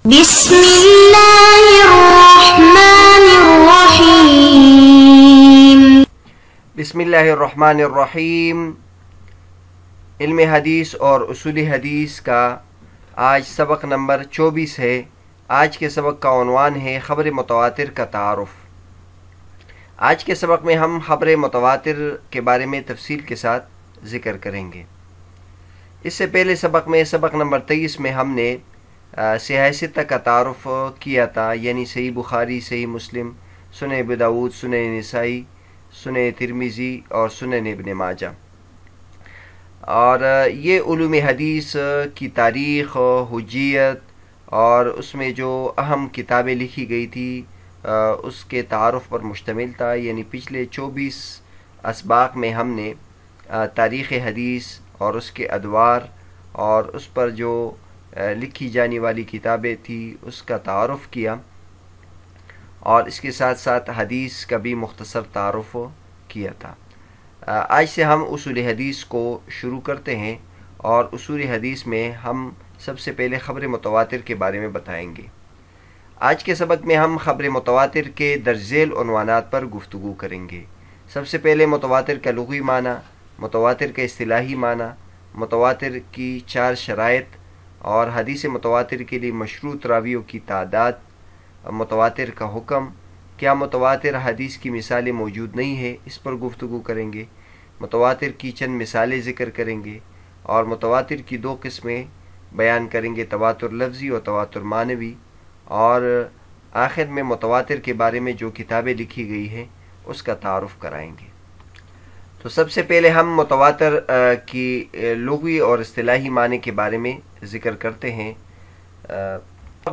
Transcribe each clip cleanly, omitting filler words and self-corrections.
بسم اللہ الرحمن الرحیم۔ بسم اللہ الرحمن الرحیم۔ علم حدیث اور اصول حدیث کا آج سبق نمبر 24 ہے۔ آج کے سبق کا عنوان ہے خبر متواتر کا تعارف۔ آج کے سبق میں ہم خبر متواتر کے بارے میں تفصیل کے ساتھ ذکر کریں گے۔ اس سے پہلے سبق نمبر 23 میں ہم نے صحیح ستہ کا تعارف کیا تھا، یعنی صحیح بخاری، صحیح مسلم، سنن ابو داؤد، سنن نسائی، سنن ترمذی اور سنن ابن ماجہ۔ اور یہ علوم حدیث کی تاریخ، حجیت اور اس میں جو اہم کتابیں لکھی گئی تھی اس کے تعارف پر مشتمل تھا، یعنی پچھلے 24 اسباق میں ہم نے تاریخ حدیث اور اس کے ادوار اور اس پر جو لکھی جانے والی کتابیں تھی اس کا تعارف کیا، اور اس کے ساتھ ساتھ حدیث کا بھی مختصر تعارف کیا تھا۔ آج سے ہم اصول حدیث کو شروع کرتے ہیں، اور اصول حدیث میں ہم سب سے پہلے خبر متواتر کے بارے میں بتائیں گے۔ آج کے سبق میں ہم خبر متواتر کے درج ذیل عنوانات پر گفتگو کریں گے۔ سب سے پہلے متواتر کا لغوی معنی، متواتر کا اصطلاحی معنی، متواتر کی 4 شرائط اور حدیث متواتر کے لیے مشروط راویوں کی تعداد، متواتر کا حکم، کیا متواتر حدیث کی مثالیں موجود نہیں ہے، اس پر گفتگو کریں گے۔ متواتر کی چند مثالیں ذکر کریں گے، اور متواتر کی 2 قسمیں بیان کریں گے، تواتر لفظی اور تواتر معنوی، اور آخر میں متواتر کے بارے میں جو کتابیں لکھی گئی ہیں اس کا تعارف کرائیں گے۔ تو سب سے پہلے ہم متواتر کی لغوی اور اصطلاحی معنی کے بارے میں ذکر کرتے ہیں۔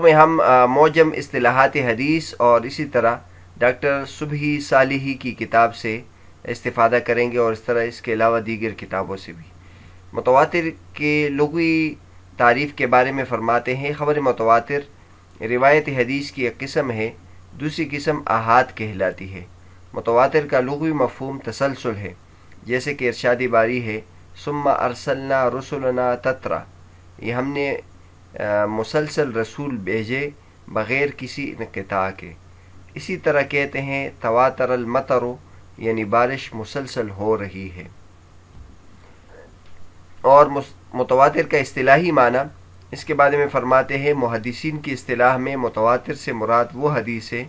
میں ہم معجم اصطلاحات حدیث اور اسی طرح ڈاکٹر صبحی صالحی کی کتاب سے استفادہ کریں گے، اور اس طرح اس کے علاوہ دیگر کتابوں سے بھی۔ متواتر کے لغوی تعریف کے بارے میں فرماتے ہیں، خبر متواتر روایت حدیث کی ایک قسم ہے، دوسری قسم احاد کہلاتی ہے۔ متواتر کا لغوی مفہوم تسلسل ہے، جیسے کہ ارشاد باری ہے، ثم ارسلنا رسلنا تترا، یہ ہم نے مسلسل رسول بھیجے بغیر کسی انقطاع کے۔ اسی طرح کہتے ہیں تواتر المطر، یعنی بارش مسلسل ہو رہی ہے۔ اور متواتر کا اصطلاحی معنی اس کے بارے میں فرماتے ہیں، محدثین کی اصطلاح میں متواتر سے مراد وہ حدیث ہے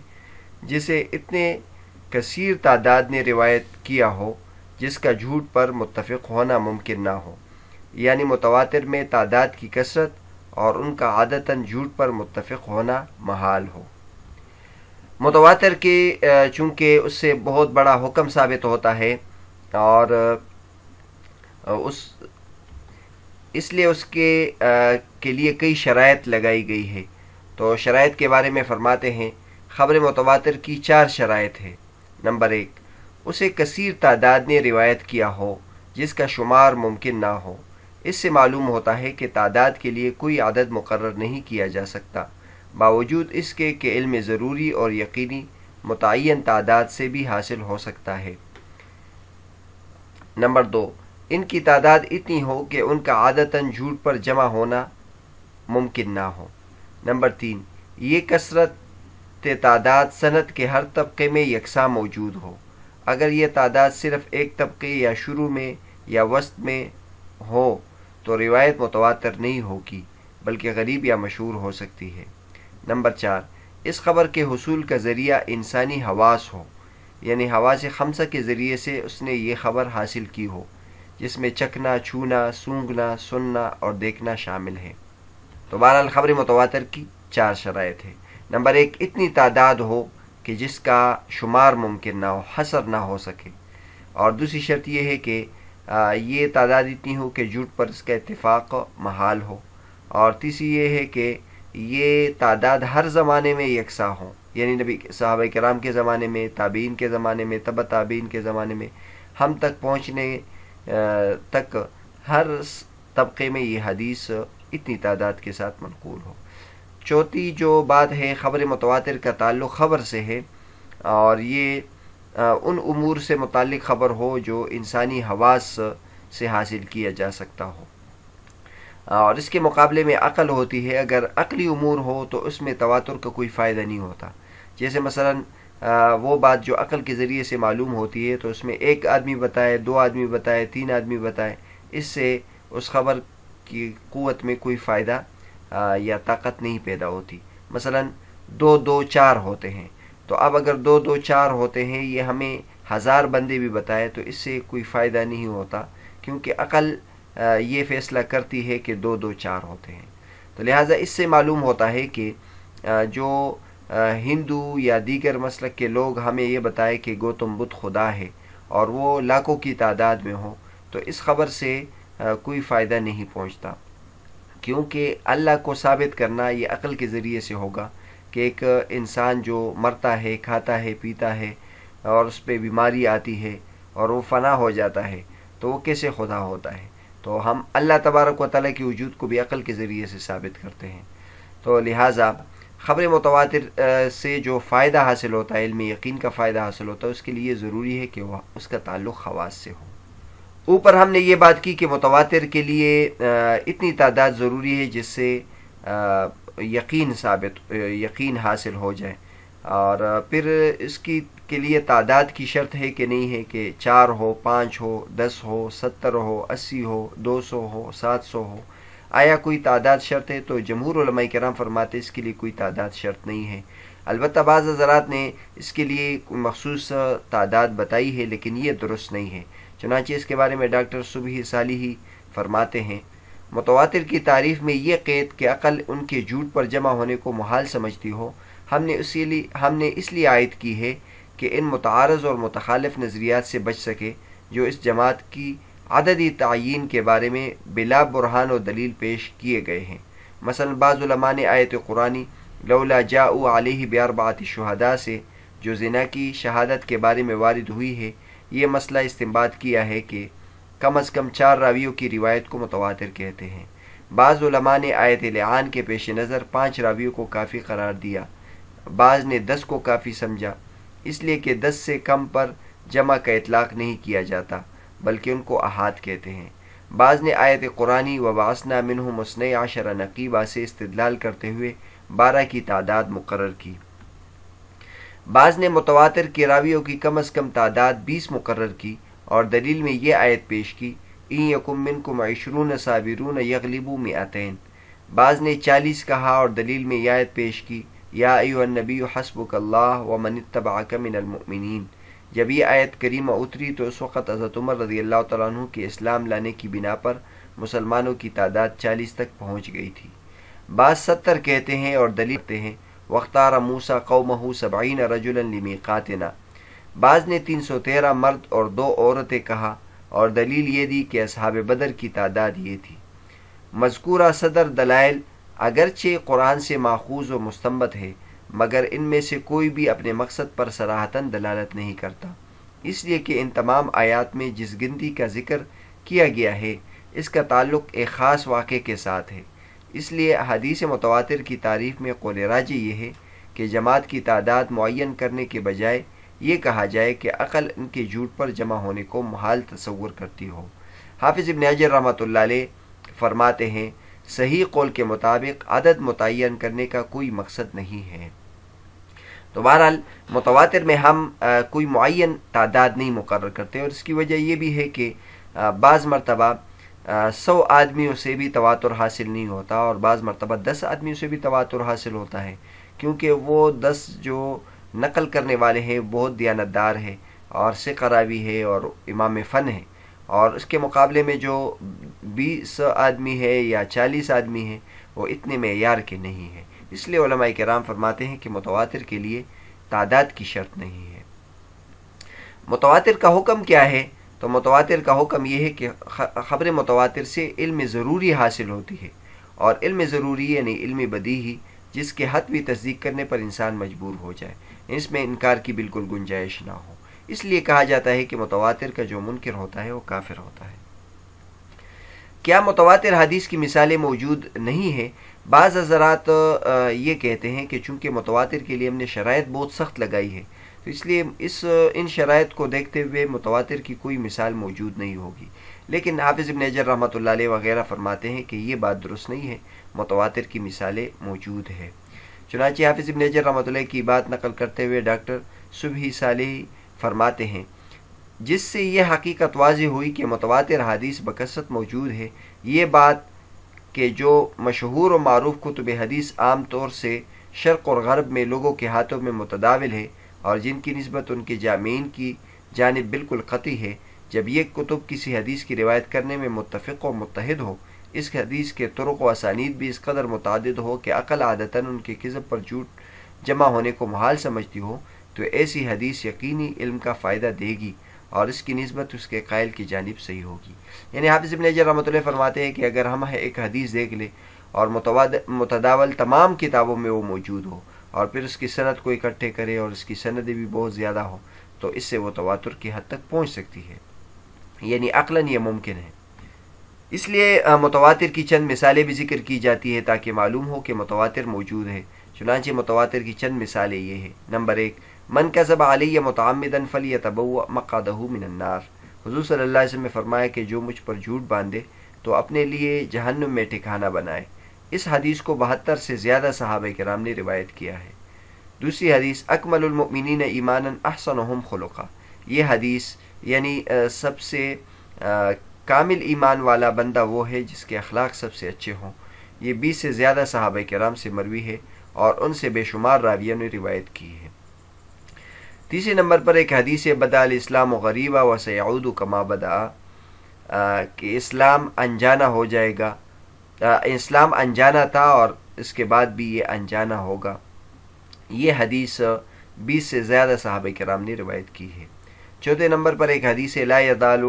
جسے اتنے کثیر تعداد نے روایت کیا ہو جس کا جھوٹ پر متفق ہونا ممکن نہ ہو، یعنی متواتر میں تعداد کی کثرت اور ان کا عادتاً جھوٹ پر متفق ہونا محال ہو۔ متواتر کے چونکہ اس سے بہت بڑا حکم ثابت ہوتا ہے، اور اس لیے اس کے لیے کئی شرائط لگائی گئی ہے۔ تو شرائط کے بارے میں فرماتے ہیں، خبر متواتر کی 4 شرائط ہے۔ نمبر 1، اسے کثیر تعداد نے روایت کیا ہو جس کا شمار ممکن نہ ہو۔ اس سے معلوم ہوتا ہے کہ تعداد کے لیے کوئی عدد مقرر نہیں کیا جا سکتا، باوجود اس کے کہ علم ضروری اور یقینی متعین تعداد سے بھی حاصل ہو سکتا ہے۔ نمبر 2، ان کی تعداد اتنی ہو کہ ان کا عادتاً جھوٹ پر جمع ہونا ممکن نہ ہو۔ نمبر 3، یہ کثرت تعداد سند کے ہر طبقے میں یکساں موجود ہو۔ اگر یہ تعداد صرف ایک طبقے یا شروع میں یا وسط میں ہو تو روایت متواتر نہیں ہوگی، بلکہ غریب یا مشہور ہو سکتی ہے۔ نمبر 4، اس خبر کے حصول کا ذریعہ انسانی حواس ہو، یعنی حواس خمسہ کے ذریعے سے اس نے یہ خبر حاصل کی ہو، جس میں چکھنا، چھونا، سونگھنا، سننا اور دیکھنا شامل ہے۔ تو بہرحال خبر متواتر کی 4 شرائط ہے۔ نمبر 1، اتنی تعداد ہو کہ جس کا شمار ممکن نہ ہو، حصر نہ ہو سکے، اور دوسری شرط یہ ہے کہ یہ تعداد اتنی ہو کہ جھوٹ پر اس کا اتفاق محال ہو، اور تیسری یہ ہے کہ یہ تعداد ہر زمانے میں یکساں ہو، یعنی نبی صحابہ کرام کے زمانے میں، تابعین کے زمانے میں، تبع تابعین کے زمانے میں، ہم تک پہنچنے تک ہر طبقے میں یہ حدیث اتنی تعداد کے ساتھ منقول ہو۔ چوتھی جو بات ہے، خبر متواتر کا تعلق خبر سے ہے، اور یہ ان امور سے متعلق خبر ہو جو انسانی حواس سے حاصل کیا جا سکتا ہو۔ اور اس کے مقابلے میں عقل ہوتی ہے. اگر عقلی امور ہو تو اس میں تواتر کا کوئی فائدہ نہیں ہوتا. جیسے مثلا وہ بات جو عقل کے ذریعے سے معلوم ہوتی ہے تو اس میں ایک آدمی بتائے، دو آدمی بتائے، تین آدمی بتائے، اس سے اس خبر کی قوت میں کوئی فائدہ یا طاقت نہیں پیدا ہوتی. مثلا دو دو چار ہوتے ہیں، تو اب اگر دو دو چار ہوتے ہیں یہ ہمیں 1000 بندے بھی بتائے تو اس سے کوئی فائدہ نہیں ہوتا، کیونکہ عقل یہ فیصلہ کرتی ہے کہ دو دو چار ہوتے ہیں. تو لہٰذا اس سے معلوم ہوتا ہے کہ جو ہندو یا دیگر مسلک کے لوگ ہمیں یہ بتائے کہ گوتم بدھ خدا ہے اور وہ لاکھوں کی تعداد میں ہو، تو اس خبر سے کوئی فائدہ نہیں پہنچتا، کیونکہ اللہ کو ثابت کرنا یہ عقل کے ذریعے سے ہوگا کہ ایک انسان جو مرتا ہے، کھاتا ہے، پیتا ہے اور اس پہ بیماری آتی ہے اور وہ فنا ہو جاتا ہے تو وہ کیسے خدا ہوتا ہے. تو ہم اللہ تبارک و تعالیٰ کے وجود کو بھی عقل کے ذریعے سے ثابت کرتے ہیں. تو لہٰذا خبر متواتر سے جو فائدہ حاصل ہوتا ہے، علم یقین کا فائدہ حاصل ہوتا ہے، اس کے لیے ضروری ہے کہ وہ اس کا تعلق خواص سے ہو. اوپر ہم نے یہ بات کی کہ متواتر کے لیے اتنی تعداد ضروری ہے جس سے یقین حاصل ہو جائے، اور پھر اس کے لیے تعداد کی شرط ہے کہ نہیں ہے کہ 4 ہو، 5 ہو، 10 ہو، 70 ہو، 80 ہو، 200 ہو، 700 ہو. آیا کوئی تعداد شرط ہے؟ تو جمہور علماء کرام فرماتے اس کے لیے کوئی تعداد شرط نہیں ہے. البتہ بعض حضرات نے اس کے لیے مخصوص تعداد بتائی ہے، لیکن یہ درست نہیں ہے. چنانچہ اس کے بارے میں ڈاکٹر صبحی صالحی فرماتے ہیں، متواتر کی تعریف میں یہ قید کہ عقل ان کے جھوٹ پر جمع ہونے کو محال سمجھتی ہو، ہم نے اس لیے عائد کی ہے کہ ان متعارض اور متخالف نظریات سے بچ سکے جو اس جماعت کی عددی تعیین کے بارے میں بلا برہان و دلیل پیش کیے گئے ہیں. مثلا بعض علماء نے آیت قرآنی لولا جاءوا علیہ باربعۃ شہداء سے جو زنا کی شہادت کے بارے میں وارد ہوئی ہے، یہ مسئلہ استنباط کیا ہے کہ کم از کم 4 راویوں کی روایت کو متواتر کہتے ہیں. بعض علماء نے آیت لعان کے پیش نظر 5 راویوں کو کافی قرار دیا، بعض نے 10 کو کافی سمجھا، اس لیے کہ 10 سے کم پر جمع کا اطلاق نہیں کیا جاتا بلکہ ان کو احاد کہتے ہیں. بعض نے آیت قرآنی وبعثنا منہم 12 نقیبہ سے استدلال کرتے ہوئے 12 کی تعداد مقرر کی. بعض نے متواتر کے راویوں کی کم از کم تعداد 20 مقرر کی اور دلیل میں یہ آیت پیش کی ان یکم منکم 20 صابرون یغلبوا 200. بعض نے 40 کہا اور دلیل میں یہ آیت پیش کی یا ایھا النبی حسبک اللہ ومن اتبعک من المؤمنین. جب یہ آیت کریمہ اتری تو اس وقت حضرت عمر رضی اللہ تعالیٰ عنہ کے اسلام لانے کی بنا پر مسلمانوں کی تعداد 40 تک پہنچ گئی تھی. بعض 70 کہتے ہیں اور دلیل کرتے ہیں واختار موسیٰ قومہ 70 رجلا لمیقاتنا. بعض نے 313 مرد اور 2 عورتیں کہا اور دلیل یہ دی کہ اصحاب بدر کی تعداد یہ تھی. مذکورہ صدر دلائل اگرچہ قرآن سے ماخوذ و مستنبط ہے مگر ان میں سے کوئی بھی اپنے مقصد پر صراحتاً دلالت نہیں کرتا، اس لیے کہ ان تمام آیات میں جس گنتی کا ذکر کیا گیا ہے اس کا تعلق ایک خاص واقعے کے ساتھ ہے. اس لیے حدیث متواتر کی تعریف میں قول راجح یہ ہے کہ جماعت کی تعداد معین کرنے کے بجائے یہ کہا جائے کہ عقل ان کے جھوٹ پر جمع ہونے کو محال تصور کرتی ہو. حافظ ابن حجر رحمۃ اللہ علیہ فرماتے ہیں صحیح قول کے مطابق عدد متعین کرنے کا کوئی مقصد نہیں ہے. تو بہرحال متواتر میں ہم کوئی معین تعداد نہیں مقرر کرتے، اور اس کی وجہ یہ بھی ہے کہ بعض مرتبہ 100 آدمیوں سے بھی تواتر حاصل نہیں ہوتا اور بعض مرتبہ 10 آدمیوں سے بھی تواتر حاصل ہوتا ہے، کیونکہ وہ 10 جو نقل کرنے والے ہیں بہت دیانتدار ہے اور ثقہ راوی ہے اور امام فن ہے، اور اس کے مقابلے میں جو 20 آدمی ہے یا 40 آدمی ہے وہ اتنے معیار کے نہیں ہیں. اس لیے علماء کرام فرماتے ہیں کہ متواتر کے لیے تعداد کی شرط نہیں ہے. متواتر کا حکم کیا ہے؟ تو متواتر کا حکم یہ ہے کہ خبر متواتر سے علم ضروری حاصل ہوتی ہے، اور علم ضروری یعنی علم بدیہی جس کے حتمی تصدیق کرنے پر انسان مجبور ہو جائے، اس میں انکار کی بالکل گنجائش نہ ہو. اس لیے کہا جاتا ہے کہ متواتر کا جو منکر ہوتا ہے وہ کافر ہوتا ہے. کیا متواتر حدیث کی مثالیں موجود نہیں ہیں؟ بعض حضرات یہ کہتے ہیں کہ چونکہ متواتر کے لیے ہم نے شرائط بہت سخت لگائی ہے تو اس لیے ان شرائط کو دیکھتے ہوئے متواتر کی کوئی مثال موجود نہیں ہوگی. لیکن حافظ ابن حجر رحمۃ اللہ علیہ وغیرہ فرماتے ہیں کہ یہ بات درست نہیں ہے، متواتر کی مثالیں موجود ہے. چنانچہ حافظ ابن حجر رحمۃ اللہ کی بات نقل کرتے ہوئے ڈاکٹر صبحی صالحی فرماتے ہیں جس سے یہ حقیقت واضح ہوئی کہ متواتر حدیث بکثرت موجود ہے، یہ بات کہ جو مشہور و معروف کتب حدیث عام طور سے شرق اور غرب میں لوگوں کے ہاتھوں میں متداول ہے اور جن کی نسبت ان کے جامعین کی جانب بالکل قطعی ہے، جب یہ کتب کسی حدیث کی روایت کرنے میں متفق و متحد ہو، اس حدیث کے طرق و اسانید بھی اس قدر متعدد ہو کہ عقل عادتاً ان کے کذب پر جھوٹ جمع ہونے کو محال سمجھتی ہو، تو ایسی حدیث یقینی علم کا فائدہ دے گی اور اس کی نسبت اس کے قائل کی جانب صحیح ہوگی. یعنی حافظ ابن حجر رحمۃ اللہ فرماتے ہیں کہ اگر ہم ایک حدیث دیکھ لیں اور متداول تمام کتابوں میں وہ موجود ہو اور پھر اس کی سند کو اکٹھے کرے اور اس کی سندیں بھی بہت زیادہ ہو، تو اس سے وہ تواتر کی حد تک پہنچ سکتی ہے، یعنی عقلاً یہ ممکن ہے. اس لیے متواتر کی چند مثالیں بھی ذکر کی جاتی ہے تاکہ معلوم ہو کہ متواتر موجود ہے. چنانچہ متواتر کی چند مثالیں یہ ہیں. نمبر 1، من کذب علی متعمدا فلیتبوأ مقعدہ من النار. حضور صلی اللہ علیہ وسلم نے فرمایا کہ جو مجھ پر جھوٹ باندھے تو اپنے لیے جہنم میں ٹھکانہ بنائے. اس حدیث کو 72 سے زیادہ صحابہ کرام نے روایت کیا ہے. دوسری حدیث، اکمل المؤمنین ایمانا احسنہم خلقا. یہ حدیث یعنی سب سے کامل ایمان والا بندہ وہ ہے جس کے اخلاق سب سے اچھے ہوں. یہ 20 سے زیادہ صحابہ کرام سے مروی ہے اور ان سے بے شمار راویوں نے روایت کی ہے. تیسرے نمبر پر ایک حدیث ہے، بدأ الاسلام غریبا وسیعود کما بدأ، کہ اسلام انجانا ہو جائے گا. اسلام انجانا تھا اور اس کے بعد بھی یہ انجانا ہوگا. یہ حدیث 20 سے زیادہ صحابہ کرام نے روایت کی ہے. چوتھے نمبر پر ایک حدیث ہے، لا یزال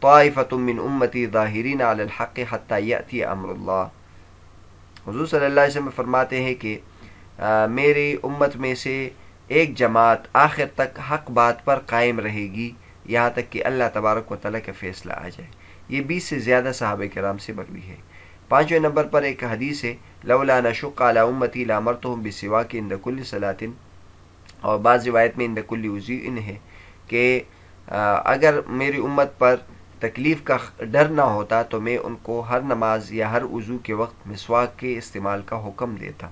طائفۃ من امتی ظاہرین علی الحق حتی یأتی امر اللہ. حضور صلی اللہ علیہ وسلم فرماتے ہیں کہ میری امت میں سے ایک جماعت آخر تک حق بات پر قائم رہے گی یہاں تک کہ اللہ تبارک و تعالیٰ کا فیصلہ آ جائے. یہ 20 سے زیادہ صحابہ کرام سے مروی ہے. پانچویں نمبر پر ایک حدیث ہے، لولا نشق علی امتی لامرتہم بسواک عند کل صلاۃ، اور بعض روایت میں عند کل وضوء ہے کہ اگر میری امت پر تکلیف کا ڈر نہ ہوتا تو میں ان کو ہر نماز یا ہر وضو کے وقت مسواک کے استعمال کا حکم دیتا.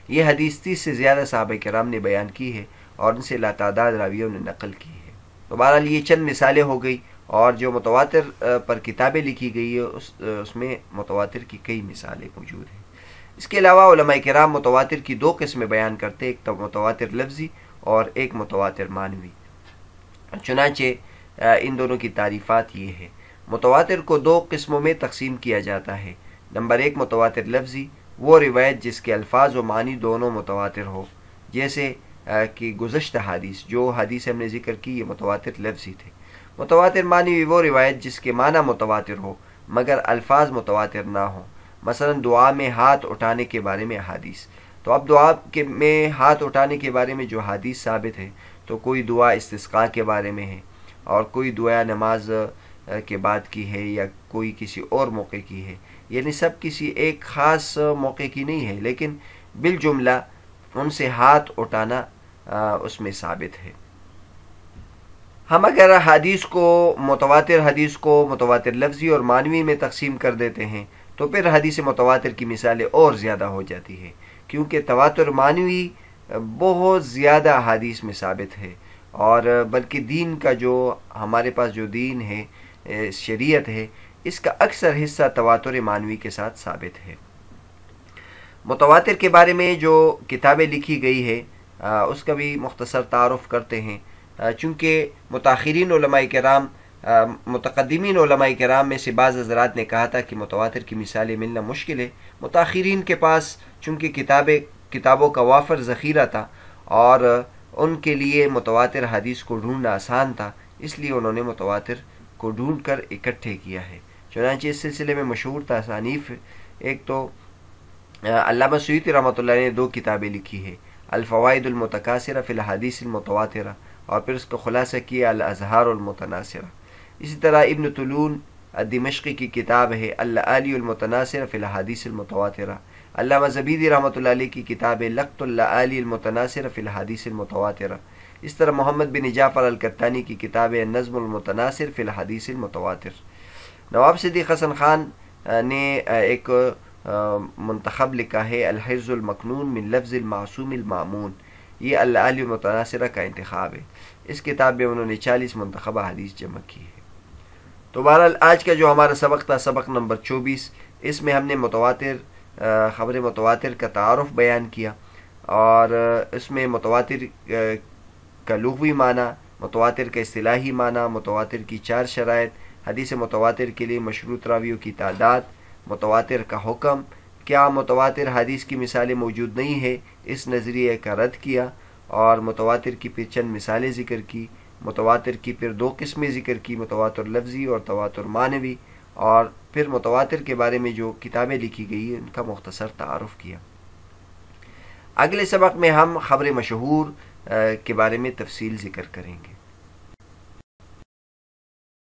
یہ حدیث 30 سے زیادہ صحابہ کرام نے بیان کی ہے اور ان سے لاتعداد راویوں نے نقل کی ہے. تو بہرحال یہ چند مثالیں ہو گئی، اور جو متواتر پر کتابیں لکھی گئی ہے اس میں متواتر کی کئی مثالیں موجود ہیں. اس کے علاوہ علماء کرام متواتر کی 2 قسمیں بیان کرتے ہیں، ایک تو متواتر لفظی اور ایک متواتر معنوی. چنانچہ ان دونوں کی تعریفات یہ ہے. متواتر کو 2 قسموں میں تقسیم کیا جاتا ہے. نمبر 1 متواتر لفظی، وہ روایت جس کے الفاظ و معنی دونوں متواتر ہو، جیسے کہ گزشتہ حدیث، جو حدیث ہم نے ذکر کی یہ متواتر لفظی تھے. متواتر معنی وہ روایت جس کے معنی متواتر ہو مگر الفاظ متواتر نہ ہوں. مثلا دعا میں ہاتھ اٹھانے کے بارے میں حدیث. تو اب دعا میں ہاتھ اٹھانے کے بارے میں جو حدیث ثابت ہے تو کوئی دعا استسقاء کے بارے میں ہے اور کوئی دعا نماز کے بعد کی ہے یا کوئی کسی اور موقع کی ہے، یعنی سب کسی ایک خاص موقع کی نہیں ہے، لیکن بالجملہ ان سے ہاتھ اٹھانا اس میں ثابت ہے. ہم اگر حدیث کو متواتر لفظی اور معنوی میں تقسیم کر دیتے ہیں تو پھر حدیث متواتر کی مثالیں اور زیادہ ہو جاتی ہے، کیونکہ تواتر معنوی بہت زیادہ حدیث میں ثابت ہے، اور بلکہ دین کا جو ہمارے پاس جو دین ہے، شریعت ہے، اس کا اکثر حصہ تواتر معنوی کے ساتھ ثابت ہے. متواتر کے بارے میں جو کتابیں لکھی گئی ہے اس کا بھی مختصر تعارف کرتے ہیں. چونکہ متاخرین علماء کرام متقدمین علماء کرام میں سے بعض حضرات نے کہا تھا کہ متواتر کی مثالیں ملنا مشکل ہے. متاخرین کے پاس چونکہ کتابوں کا وافر ذخیرہ تھا اور ان کے لیے متواتر حدیث کو ڈھونڈنا آسان تھا، اس لیے انہوں نے متواتر کو ڈھونڈ کر اکٹھے کیا ہے. چنانچہ اس سلسلے میں مشہور تصانیف، ایک تو علامہ سیوطی رحمۃ اللہ نے 2 کتابیں لکھی ہے، الفوائد المتکاثرہ فی الحدیث المتواترہ، اور پھر اس کو خلاصہ کیا الاظہار المتناثرہ. اسی طرح ابن طولون دمشقی کی کتاب ہے اللآلی المتناثرہ فی الحدیث المتواترہ. علامہ زبیدی رحمۃ اللہ علیہ کی کتاب لقط اللآلی المتناثر فی الحدیث المتواترہ، اس طرح محمد بن جعفر القطانی کی کتاب نظم المتناثر فی الحدیث المتواتر۔ نواب صدیق حسن خان نے ایک منتخب لکھا ہے الحرز المکنون من لفظ المعصوم المامون، یہ اللآلی المتناثرہ کا انتخاب ہے۔ اس کتاب میں انہوں نے 40 منتخبہ حدیث جمع کی ہے۔ تو بہرحال آج کا جو ہمارا سبق تھا، سبق نمبر 24، اس میں ہم نے خبر متواتر کا تعارف بیان کیا، اور اس میں متواتر کا لغوی معنی، متواتر کا اصطلاحی معنی، متواتر کی 4 شرائط، حدیث متواتر کے لیے مشروط راویوں کی تعداد، متواتر کا حکم، کیا متواتر حدیث کی مثالیں موجود نہیں ہے، اس نظریے کا رد کیا، اور متواتر کی پھر چند مثالیں ذکر کی، متواتر کی پھر 2 قسمیں ذکر کی، متواتر لفظی اور تواتر معنوی، اور پھر متواتر کے بارے میں جو کتابیں لکھی گئی ہیں ان کا مختصر تعارف کیا۔ اگلے سبق میں ہم خبر مشہور کے بارے میں تفصیل ذکر کریں گے۔